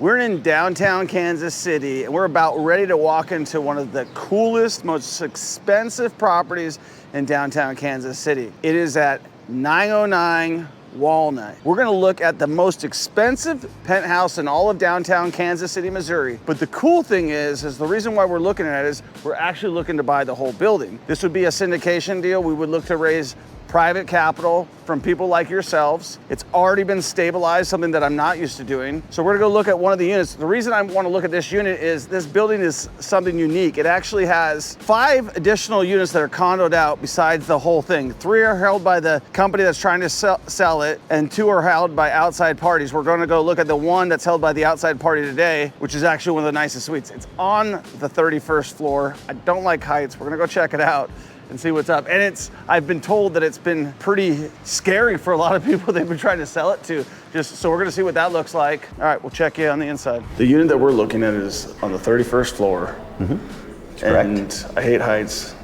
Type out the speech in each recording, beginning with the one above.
We're in downtown Kansas City, and we're about ready to walk into one of the coolest, most expensive properties in downtown Kansas City. It is at 909 Walnut. We're gonna look at the most expensive penthouse in all of downtown Kansas City, Missouri. But the cool thing is the reason why we're looking at it is we're actually looking to buy the whole building. This would be a syndication deal. We would look to raise private capital from people like yourselves. It's already been stabilized, something that I'm not used to doing. So we're gonna go look at one of the units. The reason I wanna look at this unit is this building is something unique. It actually has 5 additional units that are condoed out besides the whole thing. 3 are held by the company that's trying to sell it, and 2 are held by outside parties. We're gonna go look at the one that's held by the outside party today, which is actually one of the nicest suites. It's on the 31st floor. I don't like heights. We're gonna go check it out and see what's up. And I've been told that it's been pretty scary for a lot of people they've been trying to sell it to. So we're gonna see what that looks like. All right, we'll check you on the inside. The unit that we're looking at is on the 31st floor. That's correct. And I hate heights.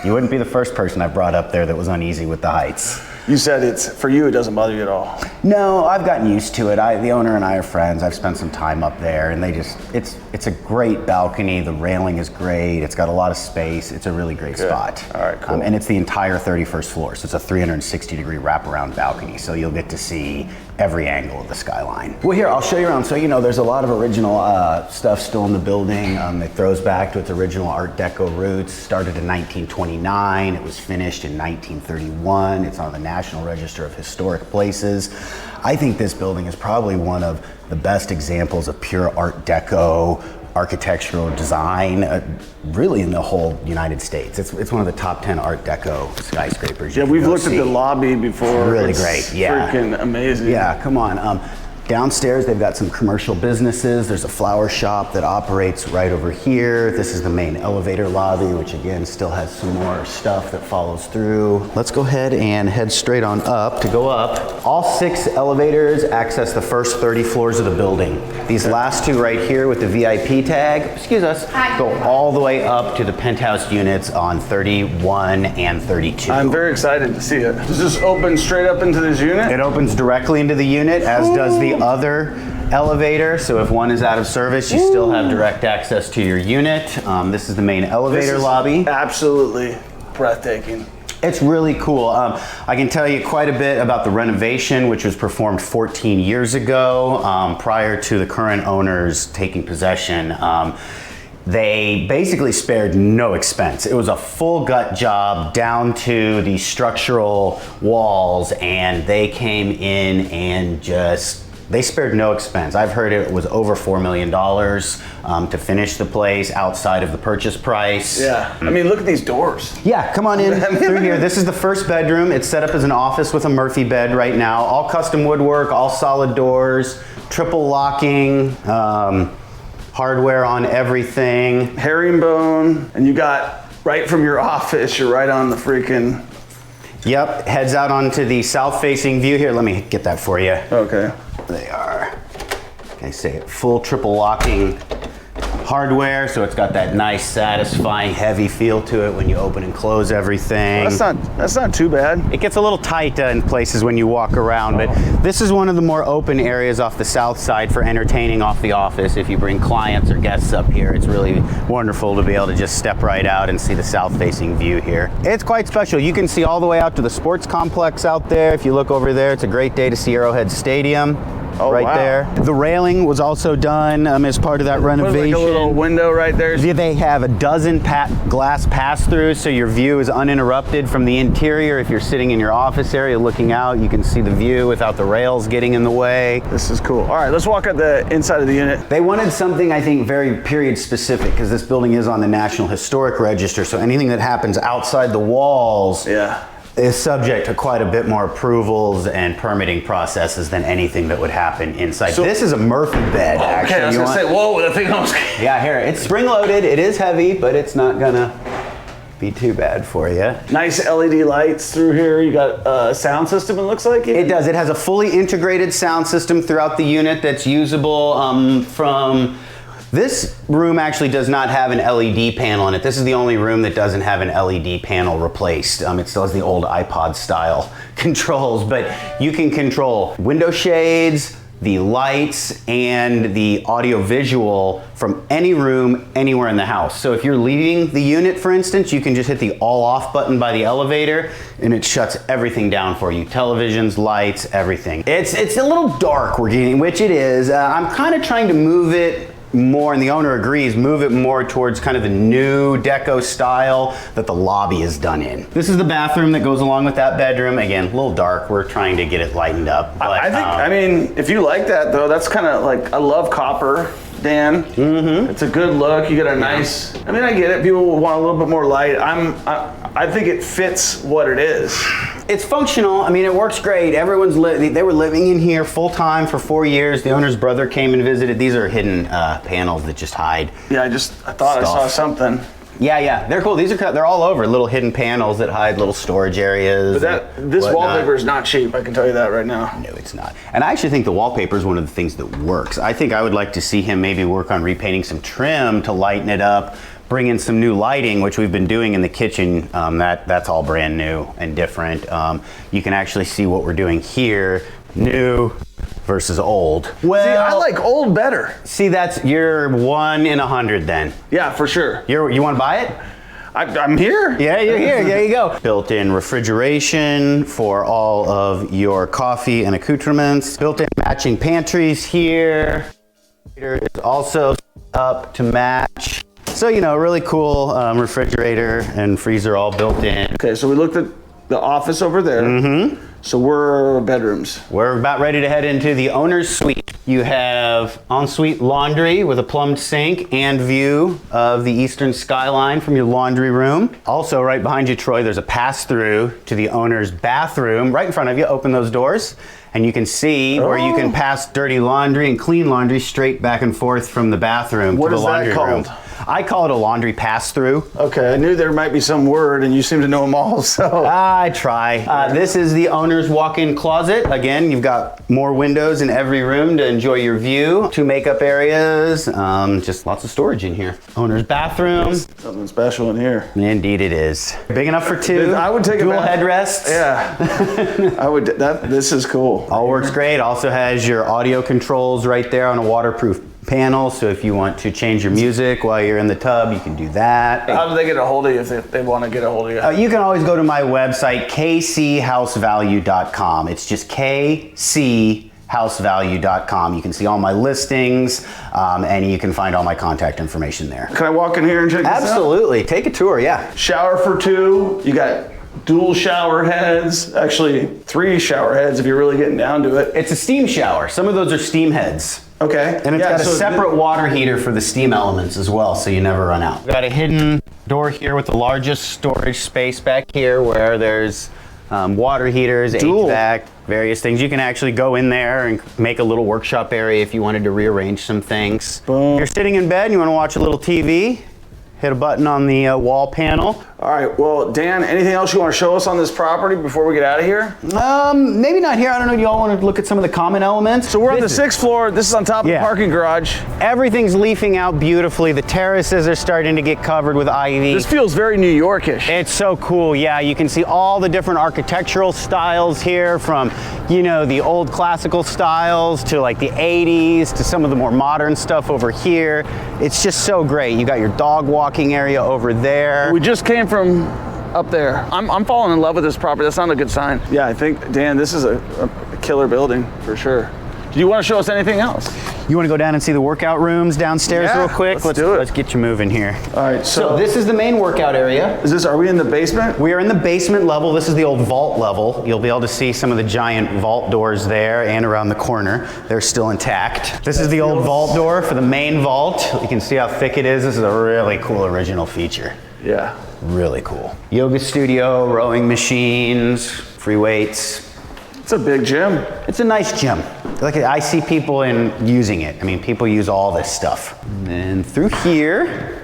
You wouldn't be the first person I brought up there that was uneasy with the heights. You said for you, it doesn't bother you at all. No, I've gotten used to it. The owner and I are friends. I've spent some time up there, and it's a great balcony. The railing is great. It's got a lot of space. It's a really great spot. All right, cool. And it's the entire 31st floor, so it's a 360-degree wraparound balcony, so you'll get to see every angle of the skyline. Well, here, I'll show you around. So, there's a lot of original stuff still in the building. It throws back to its original Art Deco roots. Started in 1929. It was finished in 1931. It's on the National Register of Historic Places. I think this building is probably one of the best examples of pure Art Deco architectural design, really in the whole United States. It's one of the top 10 Art Deco skyscrapers. Yeah, we've looked at the lobby before. It's really great, yeah. Freaking amazing. Yeah, come on. Downstairs, they've got some commercial businesses. There's a flower shop that operates right over here. This is the main elevator lobby, which again still has some more stuff that follows through. Let's go ahead and head straight on up. To go up, all 6 elevators access the first 30 floors of the building. These last 2 right here with the VIP tag, excuse us, go all the way up to the penthouse units on 31 and 32. I'm very excited to see it. Does this open straight up into this unit? It opens directly into the unit, as does the other elevator. So if one is out of service, you still have direct access to your unit. This is the main elevator lobby. Absolutely breathtaking. It's really cool. I can tell you quite a bit about the renovation, which was performed 14 years ago, prior to the current owners taking possession. They basically spared no expense. It was a full gut job down to the structural walls, and they came in and they spared no expense. I've heard it was over $4 million to finish the place outside of the purchase price. Yeah, I mean, look at these doors. Yeah, come on in through here. This is the first bedroom. It's set up as an office with a Murphy bed right now. All custom woodwork, all solid doors, triple locking, hardware on everything. Herringbone, and you got right from your office, you're right on the freaking... Yep, heads out onto the south-facing view here. Let me get that for you. Okay. They are, I say it, full triple locking hardware, so it's got that nice, satisfying, heavy feel to it when you open and close everything. Well, that's not too bad. It gets a little tight in places when you walk around, but this is one of the more open areas off the south side for entertaining off the office. If you bring clients or guests up here, it's really wonderful to be able to just step right out and see the south-facing view here. It's quite special. You can see all the way out to the sports complex out there. If you look over there, it's a great day to see Arrowhead Stadium. Right there. The railing was also done as part of that renovation. Like a little window right there. They have a dozen glass pass-throughs, so your view is uninterrupted from the interior. If you're sitting in your office area looking out, you can see the view without the rails getting in the way. This is cool. All right, let's walk at the inside of the unit. They wanted something, I think, very period specific, because this building is on the National Historic Register, so anything that happens outside the walls is subject to quite a bit more approvals and permitting processes than anything that would happen inside. So, this is a Murphy bed, actually. Okay, I was gonna say, whoa, that thing almost... Yeah, here, it's spring-loaded. It is heavy, but it's not gonna be too bad for you. Nice LED lights through here. You got a sound system, it looks like? It does. It has a fully integrated sound system throughout the unit that's usable from... This room actually does not have an LED panel in it. This is the only room that doesn't have an LED panel replaced. It still has the old iPod style controls, but you can control window shades, the lights and the audio visual from any room, anywhere in the house. So if you're leaving the unit, for instance, you can just hit the all off button by the elevator and it shuts everything down for you. Televisions, lights, everything. It's a little dark, we're getting, which it is. I'm kind of trying to move it more, and the owner agrees, move it more towards kind of the new deco style that the lobby is done in. This is the bathroom that goes along with that bedroom. Again, a little dark. We're trying to get it lightened up. But, I think, I mean, if you like that though, that's kind of like, I love copper, Dan. It's a good look. You get a nice, I mean, I get it. People want a little bit more light. I think it fits what it is. It's functional. I mean, it works great. They were living in here full time for 4 years. The owner's brother came and visited. These are hidden panels that just hide. Yeah, I thought I saw something. Yeah, they're cool. They're all over, little hidden panels that hide little storage areas. But this wallpaper is not cheap, I can tell you that right now. No, it's not. And I actually think the wallpaper is one of the things that works. I think I would like to see him maybe work on repainting some trim to lighten it up, bring in some new lighting, which we've been doing in the kitchen. That's all brand new and different. You can actually see what we're doing here, new versus old. Well, see, I like old better. See, you're 1 in 100 then. Yeah, for sure. You want to buy it? I'm here. Yeah, you're here. There you go. Built-in refrigeration for all of your coffee and accoutrements. Built-in matching pantries here. It's also up to match. So, really cool refrigerator and freezer all built in. Okay, so we looked at the office over there. So we're bedrooms. We're about ready to head into the owner's suite. You have ensuite laundry with a plumbed sink and view of the eastern skyline from your laundry room. Also, right behind you, Troy, there's a pass-through to the owner's bathroom. Right in front of you, open those doors, and you can see where you can pass dirty laundry and clean laundry straight back and forth from the bathroom to the laundry room. What is that called? I call it a laundry pass-through. Okay, I knew there might be some word, and you seem to know them all, so. I try. This is the owner's walk-in closet. Again, you've got more windows in every room to enjoy your view. 2 makeup areas, just lots of storage in here. Owner's bathroom. Something special in here. Indeed it is. Big enough for 2. I would take dual headrests. Yeah, I would. This is cool. All works great. Also has your audio controls right there on a waterproof panel, so if you want to change your music while you're in the tub, you can do that. How do they get a hold of you if they want to get a hold of you? You can always go to my website, kchousevalue.com. It's just kchousevalue.com. You can see all my listings, and you can find all my contact information there. Can I walk in here and check this out? Absolutely. Take a tour, yeah. Shower for 2. You got dual shower heads. Actually, 3 shower heads if you're really getting down to it. It's a steam shower. Some of those are steam heads. Okay. And it's got a separate water heater for the steam elements as well, so you never run out. We've got a hidden door here with the largest storage space back here where there's water heaters, HVAC, various things. You can actually go in there and make a little workshop area if you wanted to rearrange some things. Boom. You're sitting in bed and you want to watch a little TV, hit a button on the wall panel. All right, well, Dan, anything else you want to show us on this property before we get out of here? Maybe not here. I don't know. Do y'all want to look at some of the common elements? So we're on the 6th floor. This is on top of the parking garage. Everything's leafing out beautifully. The terraces are starting to get covered with ivy. This feels very New Yorkish. It's so cool. Yeah, you can see all the different architectural styles here, from, the old classical styles to like the 80s to some of the more modern stuff over here. It's just so great. You got your dog walking area over there. We just came from up there. I'm falling in love with this property. That's not a good sign. Yeah, I think, Dan, this is a killer building for sure. Do you want to show us anything else? You want to go down and see the workout rooms downstairs real quick? Let's do it. Let's get you moving here. All right, so this is the main workout area. Are we in the basement? We are in the basement level. This is the old vault level. You'll be able to see some of the giant vault doors there and around the corner. They're still intact. This is the old vault door for the main vault. You can see how thick it is. This is a really cool original feature. Yeah. Really cool. Yoga studio, rowing machines, free weights. It's a big gym. It's a nice gym. I see people using it. I mean, people use all this stuff. And then through here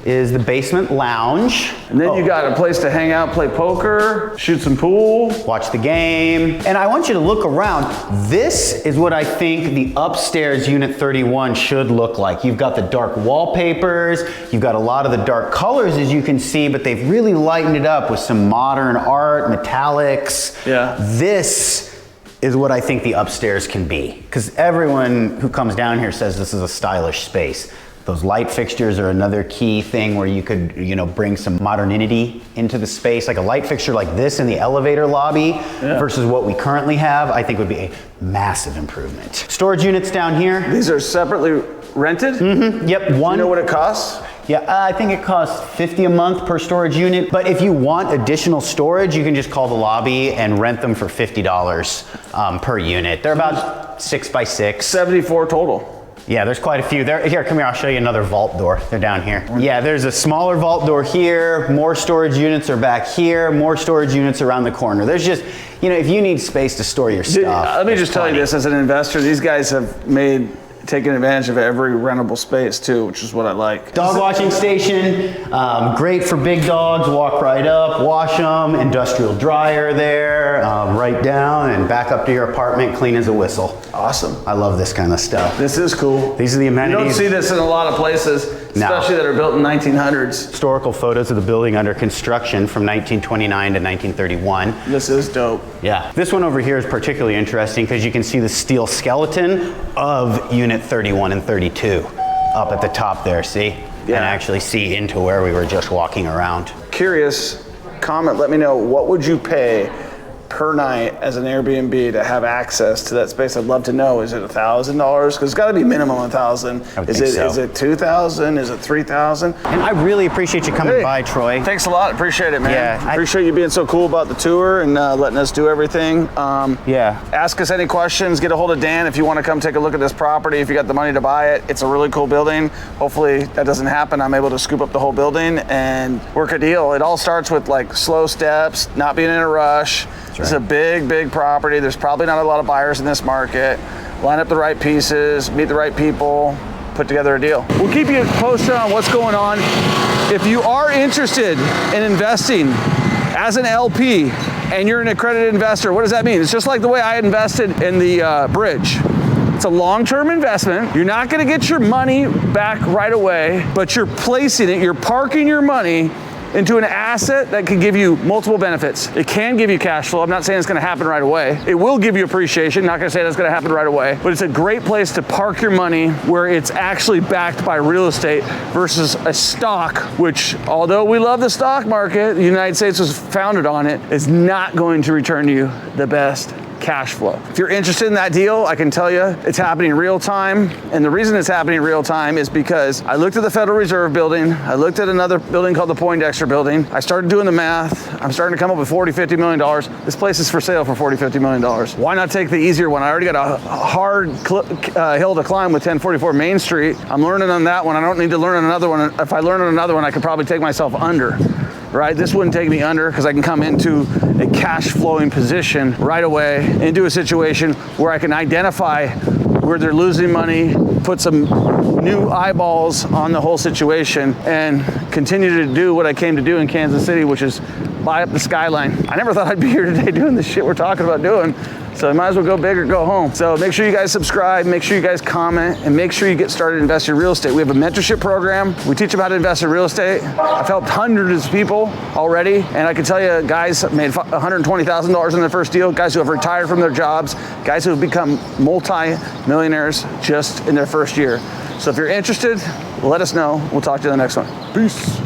is the basement lounge. And then you got a place to hang out, play poker, shoot some pool. Watch the game. And I want you to look around. This is what I think the upstairs Unit 31 should look like. You've got the dark wallpapers, you've got a lot of the dark colors as you can see, but they've really lightened it up with some modern art, metallics. Yeah. This is what I think the upstairs can be. Because everyone who comes down here says this is a stylish space. Those light fixtures are another key thing where you could, bring some modernity into the space. Like a light fixture like this in the elevator lobby versus what we currently have, I think would be a massive improvement. Storage units down here. These are separately rented? Mm-hmm. Yep. Do you know what it costs? Yeah, I think it costs $50 a month per storage unit. But if you want additional storage, you can just call the lobby and rent them for $50 per unit. They're about 6 by 6. 74 total. Yeah, there's quite a few. Here, come here, I'll show you another vault door. They're down here. Yeah, there's a smaller vault door here. More storage units are back here. More storage units around the corner. There's just, if you need space to store your stuff. Let me just tell you this, as an investor, these guys have taken advantage of every rentable space too, which is what I like. Dog washing station, great for big dogs. Walk right up, wash them. Industrial dryer there, right down and back up to your apartment, clean as a whistle. Awesome. I love this kind of stuff. This is cool. These are the amenities. You don't see this in a lot of places, especially that are built in 1900s. Historical photos of the building under construction from 1929 to 1931. This is dope. Yeah. This one over here is particularly interesting because you can see the steel skeleton of unit 31 and 32 up at the top there, see? And actually see into where we were just walking around. Curious, comment, let me know, what would you pay per night as an Airbnb to have access to that space? I'd love to know. Is it $1,000? Because it's got to be minimum $1,000. Is it $2,000? Is it $3,000? And I really appreciate you coming by, Troy. Thanks a lot. Appreciate it, man. Yeah, appreciate you being so cool about the tour and letting us do everything. Ask us any questions. Get a hold of Dan if you want to come take a look at this property. If you got the money to buy it, it's a really cool building. Hopefully that doesn't happen. I'm able to scoop up the whole building and work a deal. It all starts with like slow steps, not being in a rush. It's a big, big property. There's probably not a lot of buyers in this market. Line up the right pieces, meet the right people, put together a deal. We'll keep you posted on what's going on. If you are interested in investing as an LP and you're an accredited investor, what does that mean? It's just like the way I invested in the bridge. It's a long-term investment. You're not gonna get your money back right away, but you're placing it, you're parking your money into an asset that can give you multiple benefits. It can give you cash flow. I'm not saying it's gonna happen right away. It will give you appreciation. Not gonna say that's gonna happen right away, but it's a great place to park your money where it's actually backed by real estate versus a stock, which although we love the stock market, the United States was founded on it, is not going to return you the best cash flow. If you're interested in that deal, I can tell you it's happening real time. And the reason it's happening real time is because I looked at the Federal Reserve building. I looked at another building called the Poindexter building. I started doing the math. I'm starting to come up with $40-50 million. This place is for sale for $40-50 million. Why not take the easier one? I already got a hard hill to climb with 1044 Main Street. I'm learning on that one. I don't need to learn on another one. If I learn on another one, I could probably take myself under. Right? This wouldn't take me under because I can come into a cash flowing position right away into a situation where I can identify where they're losing money, put some new eyeballs on the whole situation, and continue to do what I came to do in Kansas City, which is buy up the skyline. I never thought I'd be here today doing the shit we're talking about doing. So I might as well go big or go home. So make sure you guys subscribe, make sure you guys comment, and make sure you get started investing in real estate. We have a mentorship program. We teach them how to invest in real estate. I've helped hundreds of people already, and I can tell you guys made $120,000 in their first deal, guys who have retired from their jobs, guys who have become multi-millionaires just in their first year. So if you're interested, let us know. We'll talk to you in the next one. Peace.